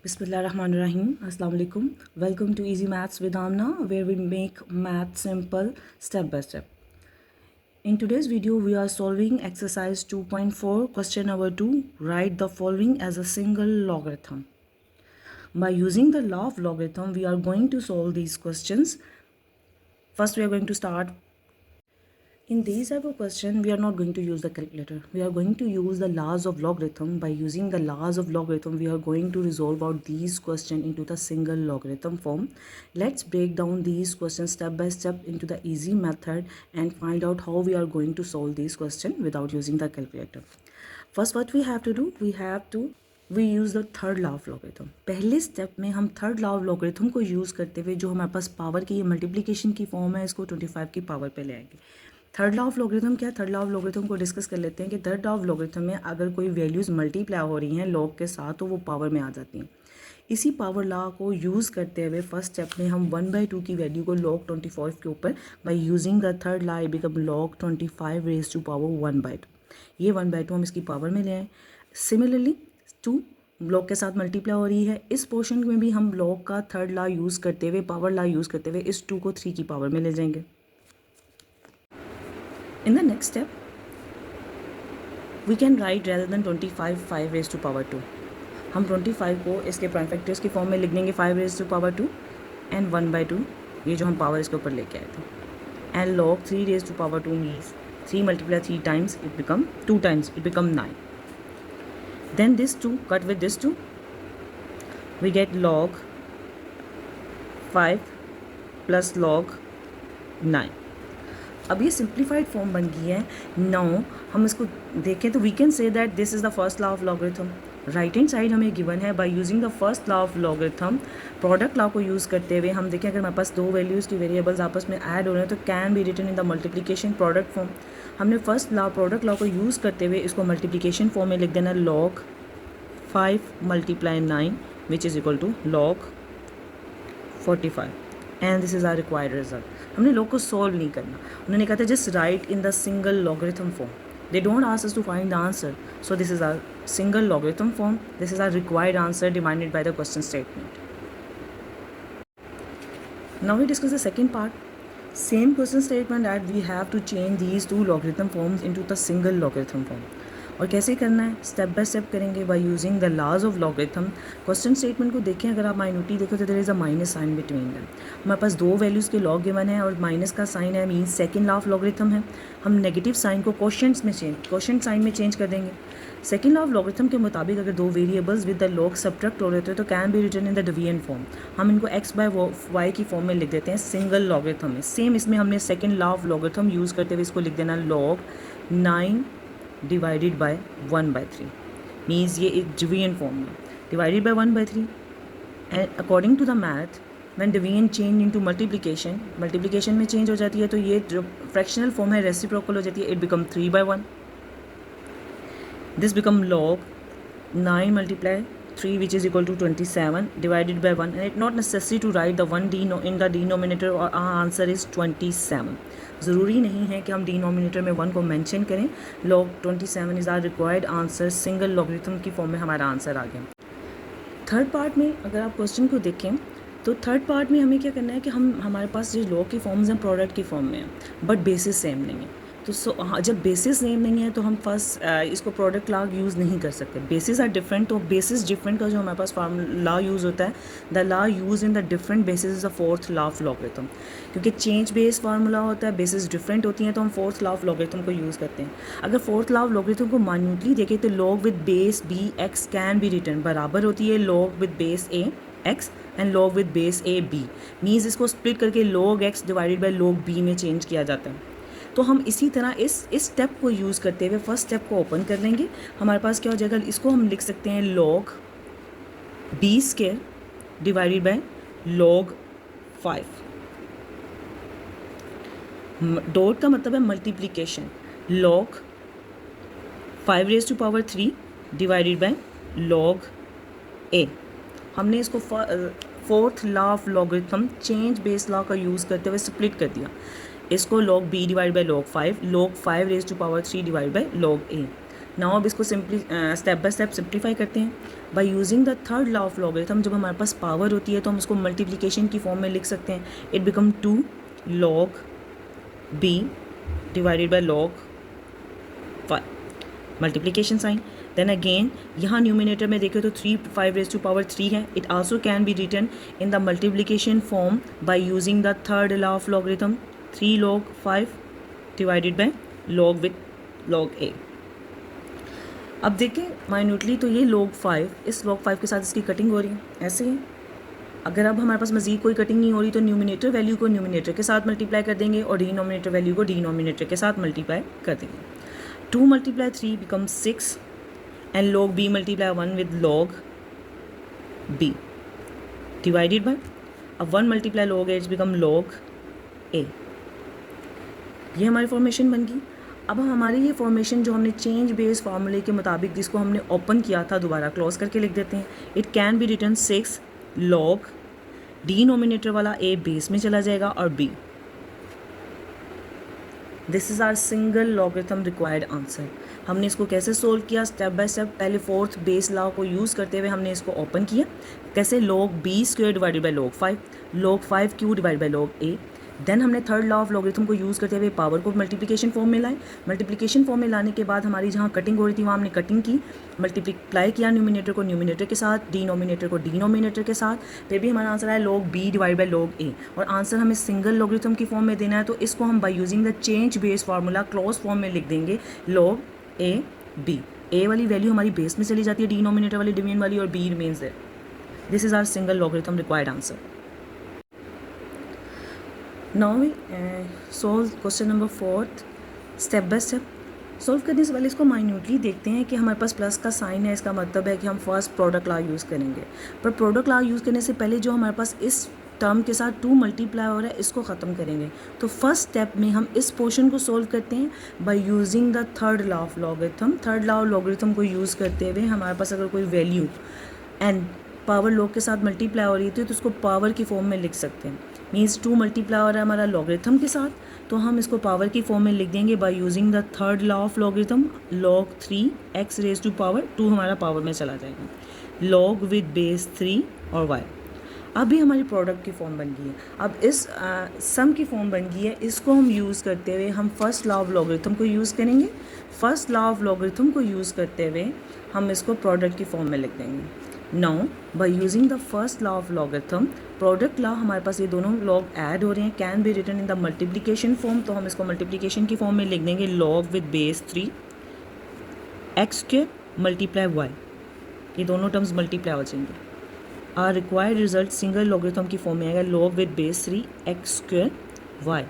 Bismillahirrahmanirrahim. Assalamu alaikum. Welcome to Easy Maths with Amna, where we make math simple step by step. In today's video, we are solving exercise 2.4, question number 2. Write the following as a single logarithm. By using the law of logarithm, we are going to solve these questions. First, we are going to start. In these type of question, we are not going to use the calculator. We are going to use the laws of logarithm. By using the laws of logarithm, we are going to resolve out these questions into the single logarithm form. Let's break down these questions step by step into the easy method and find out how we are going to solve these questions without using the calculator. First, what we have to do, we use the third law of logarithm. पहले step में हम third law of logarithm को use करते हुए जो हमारे पास power की ये मल्टीप्लिकेशन की फॉर्म है इसको 25 की पावर पे ले आएंगे. थर्ड लॉ ऑफ लॉगरिथम क्या है? थर्ड लॉ ऑफ लॉगरिथम को डिस्कस कर लेते हैं कि थर्ड लॉ ऑफ लॉगरिथम में अगर कोई वैल्यूज़ मल्टीप्लाई हो रही हैं लॉग के साथ तो वो पावर में आ जाती हैं. इसी पावर लॉ को यूज़ करते हुए फर्स्ट स्टेप में हम 1/2 की वैल्यू को log 25 के ऊपर by using the third law become log 25 raise to power 1/2. ये 1/2 हम इसकी पावर में ले आए. सिमिलरली 2 लॉग के साथ मल्टीप्लाई हो रही है. इस पोर्शन में भी हम लॉग का थर्ड लॉ यूज़ करते हुए पावर लॉ यूज़ करते हुए इस 2 को 3 की पावर में ले जाएंगे. In the next step, we can write rather than 25 5 raised to power 2. हम 25 को इसके प्राइम फैक्टर्स की फॉर्म में लिख देंगे 5 raised to power 2 एंड 1/2 ये जो हम पावर इसके ऊपर लेके आए थे. And log 3 raised to power 2 means 3 multiply 3 times it become 2 times it become 9. Then this 2 cut with this 2 we get log 5 plus log 9. अब ये सिंप्लीफाइड फॉर्म बन गई है. नाउ हम इसको देखें तो we can say that this is the first law of logarithm. Right hand side हमें गिवन है. By using the first law of logarithm product law को यूज़ करते हुए हम देखें अगर हमारे पास दो वैल्यूज़ की वेरिएबल्स आपस में ऐड हो रहे हैं तो can be written in the multiplication product form. हमने फर्स्ट लॉ प्रोडक्ट लॉ को यूज़ करते हुए इसको मल्टीप्लिकेशन फॉर्म में लिख देना log 5 multiply 9 which is equal to log 45 and this is our required result. हमने लॉग को सॉल्व नहीं करना. उन्होंने कहा था just write in the single logarithm form. They don't ask us to find the answer. So this is our single logarithm form. This is our required answer demanded by the question statement. Now we discuss the second part. Same question statement that we have to change these two logarithm forms into the single logarithm form. और कैसे करना है step by step करेंगे by using the laws of logarithm. Question statement को देखें अगर आप minority देखो तो there is a minus sign between them. हमारे पास दो वैल्यूज़ के लॉग गिवन है और माइनस का साइन है means second law of logarithm है. हम नेगेटिव साइन को क्वोशंट साइन में चेंज कर देंगे. सेकंड लॉ ऑफ लॉगरिथम के मुताबिक अगर दो variables with the log subtract हो रहे थे तो can be written in the division form. हम इनको x बाय y की फॉर्म में लिख देते हैं सिंगल लॉगरिथम में. सेम इसमें हमने second law of logarithm use करते हुए इसको लिख देना log 9 डिवाइडेड बाय 1/3 मीन्स ये एक डिवीजन फॉर्म में divided by 1/3. And according to the math when division change into multiplication में चेंज हो जाती है तो ये जो फ्रैक्शनल फॉर्म है रेसिप्रोकल हो जाती है. It become 3/1. This become log 9 multiply 3 which is equal to 27 divided by 1 and it not necessary to write the 1 in the denominator or our answer is 27. ज़रूरी नहीं है कि हम डिनोमिनेटर में 1 को मेंशन करें. log 27 is our required answer. Single logarithm की form में हमारा आंसर आ गया. थर्ड पार्ट में अगर आप क्वेश्चन को देखें तो थर्ड पार्ट में हमें क्या करना है कि हमारे पास जो लॉग की फॉर्म्स हैं प्रोडक्ट की फॉर्म में हैं बट बेसिस सेम नहीं है. तो जब बेसिस सेम नहीं है तो हम फर्स्ट इसको प्रोडक्ट लॉ यूज़ नहीं कर सकते. Basis are different. तो बेसिस डिफरेंट का जो हमारे पास लॉ यूज़ होता है the law use in the different basis is the fourth law of logarithm. क्योंकि चेंज बेस फार्मूला होता है बेसिस डिफरेंट होती हैं तो हम फोर्थ लॉ ऑफ लॉगरिथम को यूज़ करते हैं. अगर फोर्थ लॉ ऑफ लॉगरिथम को माइन्यूटली देखें तो log with base b x can be written बराबर होती है log with base a x and log with base a b. Means इसको स्प्लिट करके log x divided by log b में change किया जाता है. तो हम इसी तरह इस स्टेप को यूज़ करते हुए फर्स्ट स्टेप को ओपन कर लेंगे. हमारे पास क्या हो जाएगा इसको हम लिख सकते हैं log b² divided by log 5. Dot का मतलब है multiplication. log 5 raise to power 3 divided by log a. हमने इसको fourth law of logarithm change base law का यूज़ करते हुए स्प्लिट कर दिया. इसको log b divide by log 5 raise to power 3 divide by log a. Now अब इसको स्टेप बाय स्टेप सिंप्लीफाई करते हैं by using the third law of logarithm. जब हमारे पास पावर होती है तो हम उसको मल्टीप्लिकेशन की फॉर्म में लिख सकते हैं। It become 2 log b divided by log 5 multiplication sign. Then again यहाँ न्यूमिनेटर में देखें तो 3 5 रेज टू पावर 3 है। It also can be written in the multiplication form by using the third law of logarithm 3 log 5 divided by log with log a। अब देखें minutely तो ये log 5, इस log 5 के साथ इसकी कटिंग हो रही है ऐसे ही। अगर अब हमारे पास मज़ीद कोई कटिंग नहीं हो रही तो न्यूमिनेटर वैल्यू को न्यूमिनेटर के साथ मल्टीप्लाई कर देंगे और डिनोमिनेटर वैल्यू को डिनोमिनेटर के साथ मल्टीप्लाई कर देंगे। 2 × 3 becomes 6 and log b multiply 1 with log b divided by अब 1 multiply log a become log a। ये हमारी फॉर्मेशन बन गई। अब हमारी ये फॉर्मेशन जो हमने चेंज बेस फार्मूले के मुताबिक जिसको हमने ओपन किया था दोबारा क्लोज करके लिख देते हैं। It can be written 6 log denominator वाला a बेस में चला जाएगा और b। This is our single logarithm required answer. हमने इसको कैसे सोल्व किया स्टेप बाय स्टेप। पहले फोर्थ बेस लॉ को यूज़ करते हुए हमने इसको ओपन किया। कैसे log b square divided by log 5 cube divide by log a। Then हमने थर्ड लॉ ऑफ लॉगरिथम को यूज़ करते हुए पावर को मल्टीप्लिकेशन फॉर्म में लाए। मल्टीप्लिकेशन फॉर्म में लाने के बाद हमारी जहाँ कटिंग हो रही थी वहाँ हमने कटिंग की, मल्टीप्लाई किया न्यूमिनेटर को न्यूमिनेटर के साथ, डिनोमिनेटर को डिनोमिनेटर के साथ। फिर भी हमारा आंसर आया log b divide by log a और आंसर हमें सिंगल लॉगरिथम की फॉर्म में देना है तो इसको हम bye using the change base formula close form में लिख देंगे log a b। a वाली वैल्यू हमारी बेस में चली जाती है, डिनोमिनेटर वाली डिवीजन वाली, और b remains there. This is our single logarithm required answer. Now we solve question number 4 step by step. Solve करने से पहले इसको माइन्यूटली देखते हैं कि हमारे पास प्लस का साइन है, इसका मतलब है कि हम फर्स्ट प्रोडक्ट लॉ यूज़ करेंगे। पर प्रोडक्ट लॉ यूज़ करने से पहले जो हमारे पास इस टर्म के साथ 2 मल्टीप्लाई हो रहा है इसको ख़त्म करेंगे। तो फर्स्ट स्टेप में हम इस पोर्शन को सोल्व करते हैं by using the third law of logarithm. Third law of logarithm को यूज़ करते हुए हमारे पास अगर कोई वैल्यू एंड पावर लॉग के साथ मल्टीप्लाई हो रही थी तो उसको पावर की फॉर्म में लिख सकते हैं। मीन्स 2 मल्टीप्लाई हो रहा है हमारा लॉगरिथम के साथ तो हम इसको पावर की फॉर्म में लिख देंगे by using the third law of logarithm log 3 x raise to power 2 हमारा पावर में चला जाएगा log विद बेस 3 और y। अभी हमारी प्रोडक्ट की फॉर्म बन गई है। अब इस सम की फॉर्म बन गई है, इसको हम यूज़ करते हुए हम फर्स्ट लॉ ऑफ लॉगरिथम को यूज़ करेंगे। फर्स्ट लॉ ऑफ लॉगरिथम को यूज़ करते हुए हम इसको प्रोडक्ट की फॉर्म में लिख देंगे। Now by using the first law of logarithm product law हमारे पास ये दोनों लॉग ऐड हो रहे हैं, can be written in the multiplication form. तो हम इसको मल्टीप्लिकेशन की फॉर्म में लिख देंगे log with base 3 x square multiply y। ये दोनों टर्म्स मल्टीप्लाई हो जाएंगे। Our required result single logarithm की फॉर्म में आएगा log with base 3 x square y।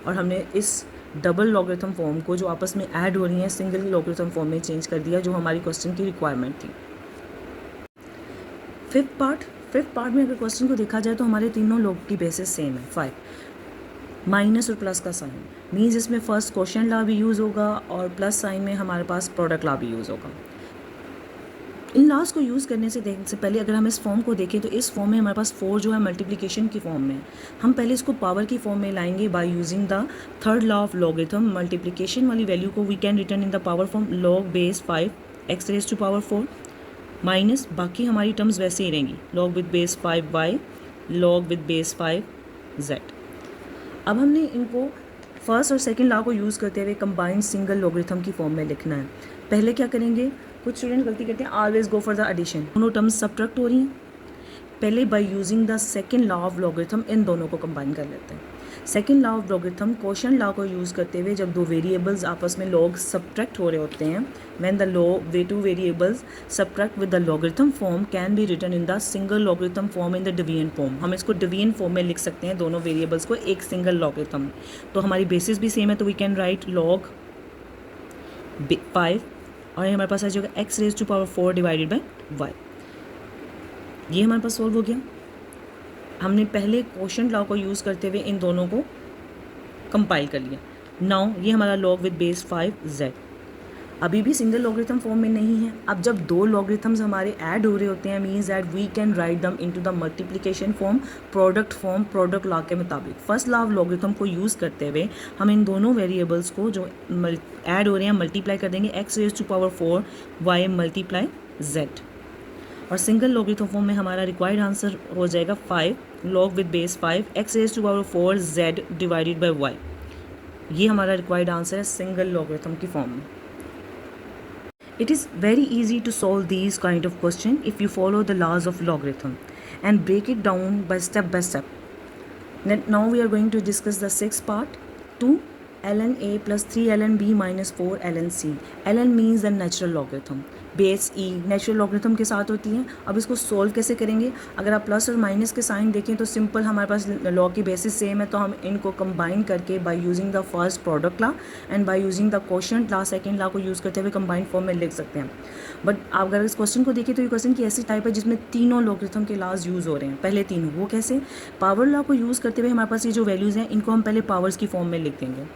और हमने इस डबल लॉगरिथम फॉर्म को जो आपस में ऐड हो रही हैं सिंगल लॉगरिथम फॉर्म में चेंज कर दिया जो हमारी क्वेश्चन की रिक्वायरमेंट थी। फिफ्थ पार्ट में अगर क्वेश्चन को देखा जाए तो हमारे तीनों लोग की बेसिस सेम है 5 माइनस और प्लस का साइन। मीन्स इसमें फर्स्ट क्वेश्चन लॉ भी यूज़ होगा और प्लस साइन में हमारे पास प्रोडक्ट लॉ भी यूज़ होगा। इन लॉज को यूज़ करने से पहले अगर हम इस फॉर्म को देखें तो इस फॉर्म में हमारे पास 4 जो है मल्टीप्लिकेशन की फॉर्म में है। हम पहले इसको पावर की फॉर्म में लाएंगे by using the third law of logarithm. Multiplication वाली वैल्यू को we can written in the power form log base 5 x raise to power 4 minus बाकी हमारी टर्म्स वैसे ही रहेंगी log with base 5y log with base 5z। अब हमने इनको फर्स्ट और सेकंड लॉ को यूज़ करते हुए कंबाइंड सिंगल लॉगरिथम की फॉर्म में लिखना है। पहले क्या करेंगे, कुछ स्टूडेंट गलती करते हैं, always go for the addition. दोनों टर्म्स सब्ट्रैक्ट हो रही हैं, पहले by using the second law of logarithm इन दोनों को कंबाइन कर लेते हैं। Second law of logarithm quotient law को यूज़ करते हुए जब दो वेरिएबल्स आपस में लॉग सब्ट्रैक्ट हो रहे होते हैं, when the way two variables subtract with the logarithm form can be written in the single logarithm form in the division form. हम इसको डिवीजन फॉर्म में लिख सकते हैं दोनों वेरिएबल्स को एक सिंगल लॉगरिथम। तो हमारी बेसिस भी सेम है तो वी कैन राइट log 5 और हमारे पास आ जाएगा x raise to power 4 divided by y। ये हमारे पास सॉल्व हो गया। हमने पहले क्वोशिएंट लॉ को यूज़ करते हुए इन दोनों को कंपाइल कर लिया। नाउ ये हमारा log विद बेस 5z। अभी भी सिंगल लॉगरिथम फॉर्म में नहीं है। अब जब दो लॉगरिथम्स हमारे ऐड हो रहे होते हैं, means that we can write them into the multiplication form, product law के मुताबिक फर्स्ट लॉ ऑफ लॉगरिथम को यूज़ करते हुए हम इन दोनों वेरिएबल्स को जो ऐड हो रहे हैं मल्टीप्लाई कर देंगे x raise to power 4 y multiply z, और सिंगल लॉगरिथम फॉर्म में हमारा रिक्वायर्ड आंसर हो जाएगा 5 log with base 5 x raise to power 4 z divided by y। ये हमारा रिक्वायर्ड आंसर है सिंगल लॉगरिथम की फॉर्म में। It is very easy to solve these kind of question if you follow the laws of logarithm and break it down by step. Now we are going to discuss the sixth part. 2 ln a plus 3 ln b minus 4 ln c. ln means the natural logarithm. Base E natural logarithm के साथ होती हैं। अब इसको solve कैसे करेंगे? अगर आप प्लस और माइनस के साइन देखें तो सिंपल हमारे पास लॉ की बेसिस सेम है, तो हम इनको कंबाइन करके bye using the first product law and bye using the quotient law second law को यूज़ करते हुए कंबाइंड फॉर्म में लिख सकते हैं। बट अगर इस क्वेश्चन को देखें तो ये क्वेश्चन की ऐसी टाइप है जिसमें तीनों लॉगरिथम के लॉज यूज़ हो रहे हैं। पहले तीनों वो कैसे? पावर लॉ को यूज़ करते हुए हमारे पास ये जो वैल्यूज़ हैं इनको हम पहले पावर्स की फॉर्म में लिख देंगे।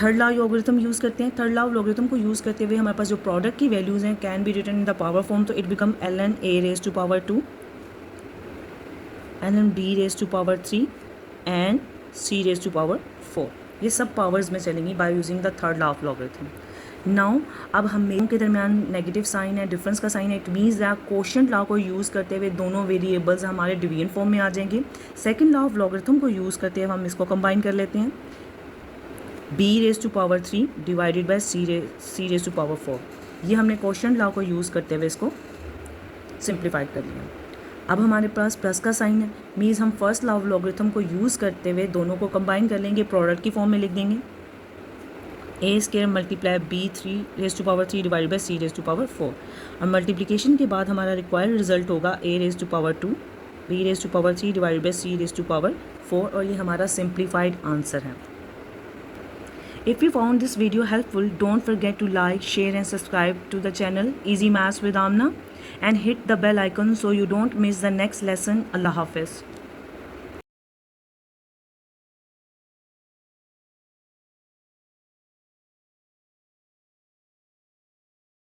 थर्ड लॉ लॉगरिथम यूज़ करते हैं। थर्ड लॉ लॉगरिथम को यूज़ करते हुए हमारे पास जो प्रोडक्ट की वैल्यूज़ हैं can be written in the power form, तो it become ln a raise to power 2 ln b raise to power 3 and c raise to power 4। ये सब पावर्स में चलेंगी by using the third law of logarithm. Now अब हम मेरों के दरमियान नेगेटिव साइन है, डिफरेंस का साइन है, it means that quotient law को यूज़ करते हुए दोनों वेरिएबल्स हमारे डिवीजन फॉर्म में आ जाएंगे। सेकंड लॉ ऑफ लॉगरिथम को यूज़ करते हुए हम इसको कंबाइन कर लेते हैं, b raise to power 3 divided by c raise to power 4। ये हमने क्वोशिएंट लॉ को यूज़ करते हुए इसको सिंप्लीफाइड कर लिया। अब हमारे पास प्लस का साइन है, मीन्स हम फर्स्ट लॉ ऑफ लॉगरिथम को यूज़ करते हुए दोनों को कंबाइन कर लेंगे, प्रोडक्ट की फॉर्म में लिख देंगे a square multiply b 3 raise to power 3 divided by c raise to power 4, और मल्टीप्लिकेशन के बाद हमारा रिक्वायर्ड रिजल्ट होगा a raise to power 2 b raise to power 3 divided by c raise to power 4, और ये हमारा सिंप्लीफाइड आंसर है। If you found this video helpful, don't forget to like, share and subscribe to the channel Easy Maths with Amna and hit the bell icon so you don't miss the next lesson. Allah Hafiz.